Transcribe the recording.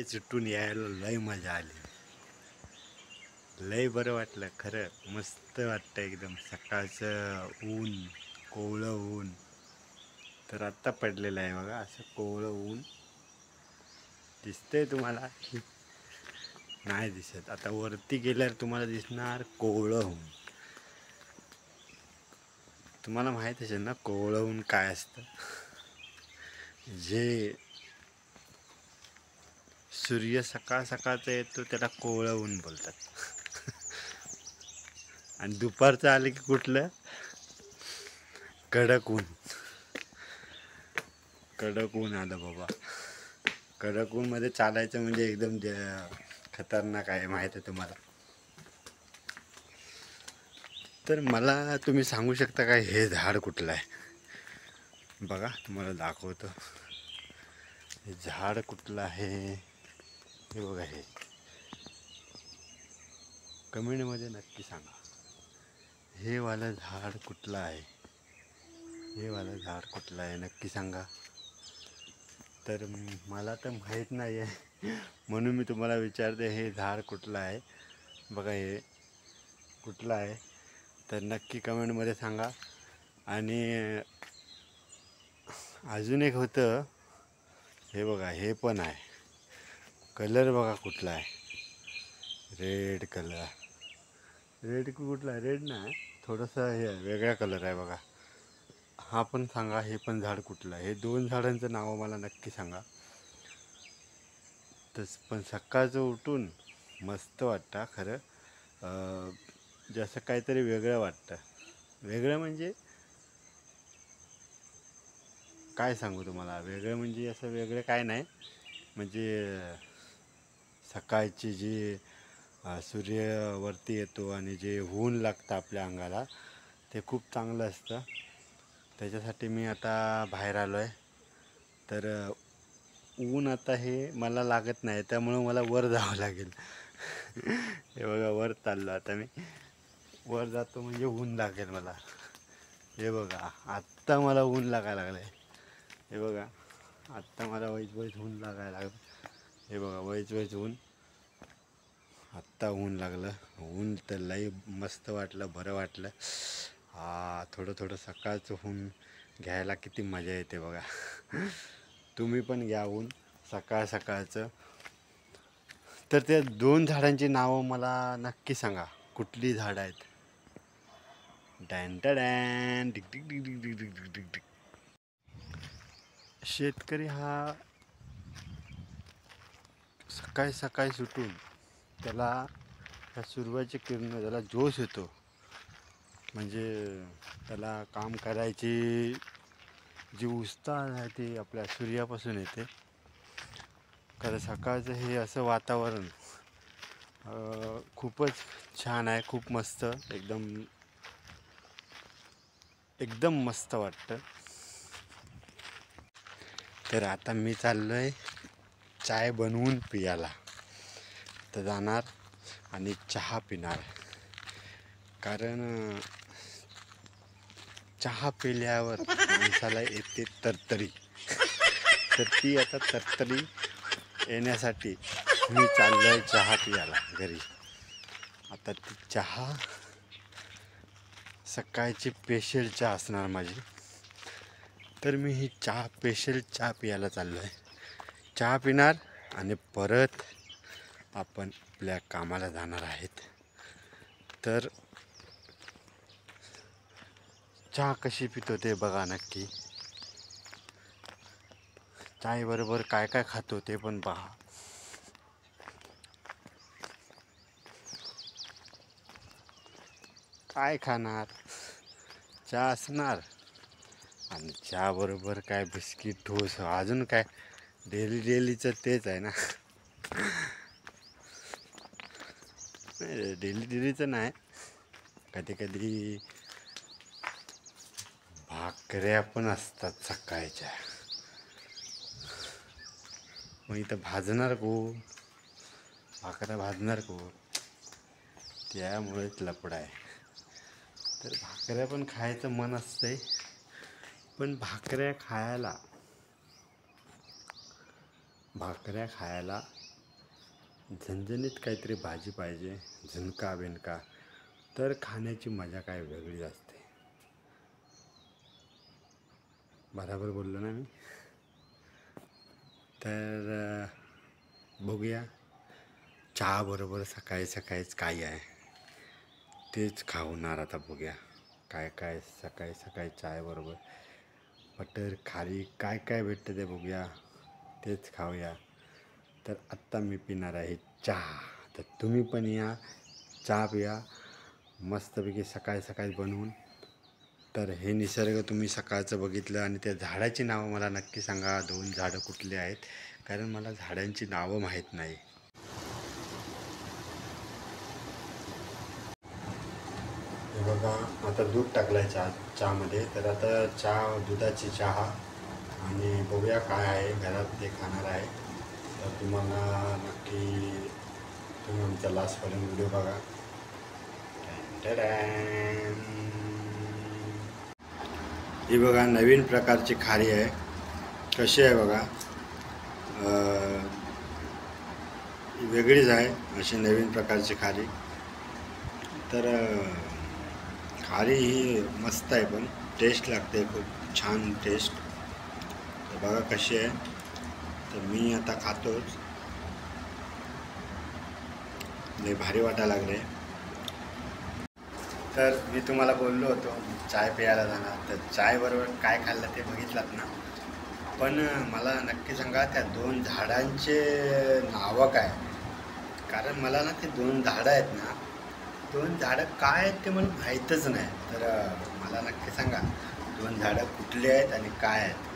सुटून यायला लय मजा आली. लय बरं वाटलं खरं. मस्त वाटतं एकदम. सकाळचं ऊन, कोवळं ऊन तर आत्ता पडलेलं आहे बघा. असं कोवळं ऊन दिसतंय तुम्हाला की नाही दिसत? आता वरती गेल्यावर तुम्हाला दिसणार कोवळं ऊन. तुम्हाला माहीत असेल ना कोवळं ऊन काय असतं? जे सूर्य सकाळ सकाळचा येतो त्याला कोवळं ऊन बोलतात. आणि दुपारचं आलं की कुठलं? कडक ऊन. कडक ऊन आलं बाबा. कडक ऊन मध्ये चालायचं म्हणजे एकदम खतरनाक आहे, माहीत आहे तुम्हाला. तर मला तुम्ही सांगू शकता का हे झाड कुठलं आहे? बघा तुम्हाला दाखवतो. हे झाड कुठलं आहे हे बघा. हे कमेंटमध्ये नक्की सांगा. हे वालं झाड कुठलं आहे? हे वालं झाड कुठलं आहे नक्की सांगा. तर मला तर माहीत नाही आहे म्हणून मी तुम्हाला विचारते हे झाड कुठलं आहे. बघा हे कुठलं आहे तर नक्की कमेंटमध्ये सांगा. आणि अजून एक होतं, हे बघा हे पण आहे. कलर बघा कुठला आहे? Red colour. रेड कुठला आहे? रेड नाही, थोडंसं हे वेगळा कलर आहे बघा. हा पण सांगा. हे पण झाड कुठलं आहे? हे दोन झाडांचं नाव मला नक्की सांगा. तस पण सकाळचं उठून मस्त वाटतं खरं. जसं काहीतरी वेगळं वाटतं. वेगळं म्हणजे काय सांगू तुम्हाला? वेगळं म्हणजे असं वेगळं काय नाही. म्हणजे सकाळची जी सूर्य वरती येतो आणि जे ऊन लागतं आपल्या अंगाला ते खूप चांगलं असतं. त्याच्यासाठी मी आता बाहेर आलो आहे. तर ऊन आता हे मला लागत नाही त्यामुळं मला वर जावं लागेल. हे बघा वर चाललो आता मी. वर जातो म्हणजे ऊन लागेल मला. हे बघा आत्ता मला ऊन लागायला लागलं आहे. हे बघा आत्ता मला वैच ऊन लागायला लागलं. हे बघा वैच ऊन. आत्ता ऊन लागलं. ऊन तर लई मस्त वाटलं, बरं वाटलं. थोडं थोडं सकाळचं ऊन घ्यायला किती मजा येते बघा. तुम्ही पण घ्या ऊन सकाळ सकाळचं. तर त्या दोन झाडांची नावं मला नक्की सांगा. कुठली झाडं आहेत? Dan dan Dick Dick Dick Dick Dick Dick Dick Dick Dick. शेतकरी हा सकाळी सकाळी सुटून त्याला ह्या सूर्याची किरण त्याला जोश येतो. म्हणजे त्याला काम करायची जी उत्साह आहे ती आपल्या सूर्यापासून येते. कारण सकाळचं हे असं वातावरण खूपच छान आहे. खूप मस्त एकदम एकदम मस्त वाटतं. तर आता मी चाललो आहे चाय बनवून पियाला. तर जाणार आणि चहा पिणार. कारण चहा पिल्यावर माणसाला येते तरतरी. तर ती आता तरतरी येण्यासाठी मी चाललो आहे चहा पियाला घरी. आता ती चहा सकाळची स्पेशल चहा असणार माझी. तर मी ही स्पेशल चहा पियाला चाललो आहे. चहा पिणार आणि परत आपण आपल्या कामाला जाणार आहेत. तर चहा कशी पितो ते बघा नक्की. चायबरोबर काय काय खातो ते पण पहा. काय खाणार? चहा असणार आणि चहाबरोबर काय बिस्किट टोस्ट अजून काय डेलीचं तेच आहे ना. डेलीचं नाही. कधी कधी भाकऱ्या पण असतात सकाळच्या. मग इथं भाजणार कोण? भाकऱ्या भाजणार कोण? त्यामुळेच लफडा आहे. तर भाकऱ्या पण खायचं मन असतंय. पण भाकऱ्या खायला झणझणीत काहीतरी भाजी पाहिजे, झुणका बिनका, तर खाण्याची मजा काय वेगळीच असते. बरोबर बोललो ना मी? तर बघूया चहा बरोबर सकाळी सकाळीच काय आहे तेच खावणार. आता बघूया काय काय सकाळी सकाळी चाय बरोबर बटर खारी काय काय भेटतं ते बघूया, तेच खाऊया. तर आत्ता मी पिणार आहे चहा. तर तुम्ही पण या, चहा पिया मस्तपैकी सकाळी सकाळी बनवून. तर हे निसर्ग तुम्ही सकाळचं बघितलं आणि त्या झाडाची नावं मला नक्की सांगा, 2 झाडं कुठले आहेत, कारण मला झाडांची नावं माहीत नाही. हे बघा आता दूध टाकलं आहे चहामध्ये. तर आता दुधाची चहा आणि बघूया काय आहे घरात ते खाणार आहे. तर तुम्हाला नक्की तुम्ही आमचा लास्टपर्यंत व्हिडिओ बघा. ही बघा नवीन प्रकारची खारी आहे. कशी आहे बघा, वेगळीच आहे अशी नवीन प्रकारची खारी. तर खारी ही मस्त आहे, पण टेस्ट लागते, खूप छान टेस्ट. तर बघा कशी आहे. तर मी आता खातोच, लय भारी वाटायला लागले. तर मी तुम्हाला बोललो होतो चाय प्यायला जाणार, तर चायबरोबर काय खाल्लं ते बघितलात ना. पण मला नक्की सांगा त्या 2 झाडांचे नावं काय, कारण मला ना ते 2 झाडं आहेत ना, 2 झाडं काय आहेत ते मला माहीतच नाही. तर मला नक्की सांगा 2 झाडं कुठली आहेत आणि काय आहेत.